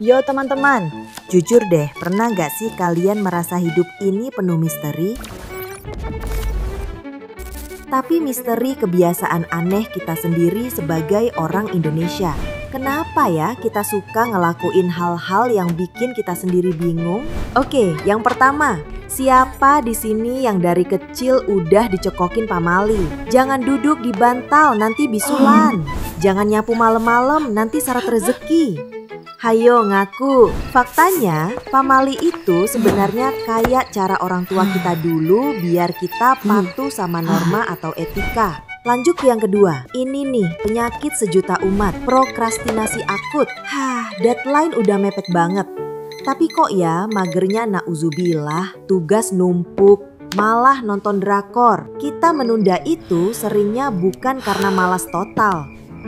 Yo teman-teman, jujur deh, pernah gak sih kalian merasa hidup ini penuh misteri? Tapi misteri kebiasaan aneh kita sendiri sebagai orang Indonesia. Kenapa ya kita suka ngelakuin hal-hal yang bikin kita sendiri bingung? Oke, yang pertama, siapa di sini yang dari kecil udah dicekokin pamali? Jangan duduk di bantal, nanti bisulan. Jangan nyapu malam-malam, nanti syarat rezeki. Hayo ngaku, faktanya pamali itu sebenarnya kayak cara orang tua kita dulu biar kita patuh sama norma atau etika. Lanjut ke yang kedua, ini nih penyakit sejuta umat, prokrastinasi akut. Deadline udah mepet banget. Tapi kok ya magernya nauzubillah, tugas numpuk, malah nonton drakor. Kita menunda itu seringnya bukan karena malas total,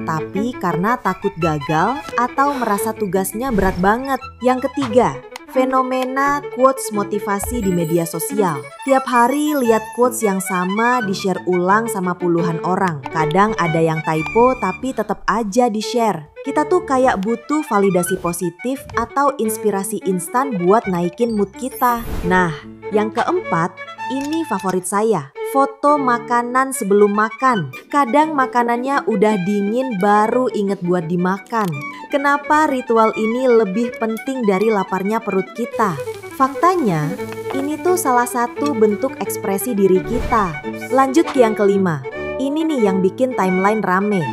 tapi karena takut gagal atau merasa tugasnya berat banget. Yang ketiga, fenomena quotes motivasi di media sosial. Tiap hari lihat quotes yang sama di-share ulang sama puluhan orang. Kadang ada yang typo tapi tetap aja di-share. Kita tuh kayak butuh validasi positif atau inspirasi instan buat naikin mood kita. Nah, yang keempat, ini favorit saya. Foto makanan sebelum makan. Kadang makanannya udah dingin baru inget buat dimakan. Kenapa ritual ini lebih penting dari laparnya perut kita? Faktanya, ini tuh salah satu bentuk ekspresi diri kita. Lanjut ke yang kelima. Ini nih yang bikin timeline rame.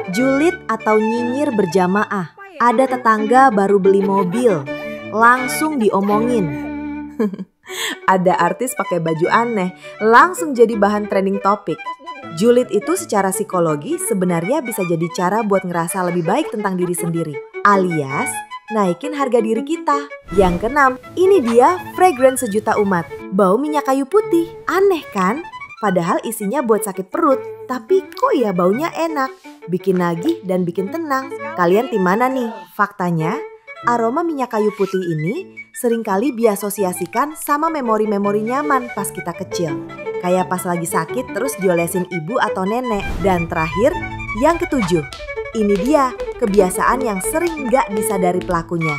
Julid atau nyinyir berjamaah. Ada tetangga baru beli mobil, langsung diomongin. Ada artis pakai baju aneh, langsung jadi bahan trending topik. Julid itu secara psikologi sebenarnya bisa jadi cara buat ngerasa lebih baik tentang diri sendiri, alias naikin harga diri kita. Yang keenam, ini dia fragrance sejuta umat, bau minyak kayu putih. Aneh kan? Padahal isinya buat sakit perut, tapi kok ya baunya enak, bikin nagih dan bikin tenang. Kalian tim mana nih? Faktanya, aroma minyak kayu putih ini seringkali diasosiasikan sama memori-memori nyaman pas kita kecil. Kayak pas lagi sakit terus diolesin ibu atau nenek. Dan terakhir, yang ketujuh. Ini dia kebiasaan yang sering gak disadari pelakunya.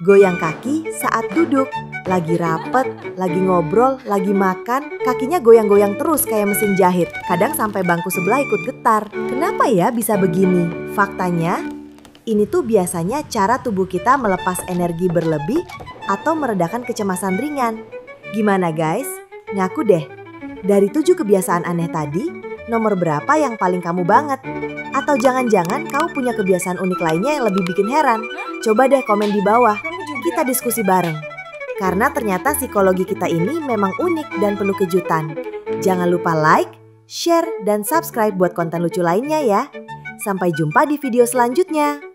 Goyang kaki saat duduk. Lagi rapet, lagi ngobrol, lagi makan, kakinya goyang-goyang terus kayak mesin jahit. Kadang sampai bangku sebelah ikut getar. Kenapa ya bisa begini? Faktanya, ini tuh biasanya cara tubuh kita melepas energi berlebih atau meredakan kecemasan ringan. Gimana guys? Ngaku deh, dari 7 kebiasaan aneh tadi, nomor berapa yang paling kamu banget? Atau jangan-jangan kamu punya kebiasaan unik lainnya yang lebih bikin heran? Coba deh komen di bawah, kita diskusi bareng. Karena ternyata psikologi kita ini memang unik dan penuh kejutan. Jangan lupa like, share, dan subscribe buat konten lucu lainnya ya. Sampai jumpa di video selanjutnya.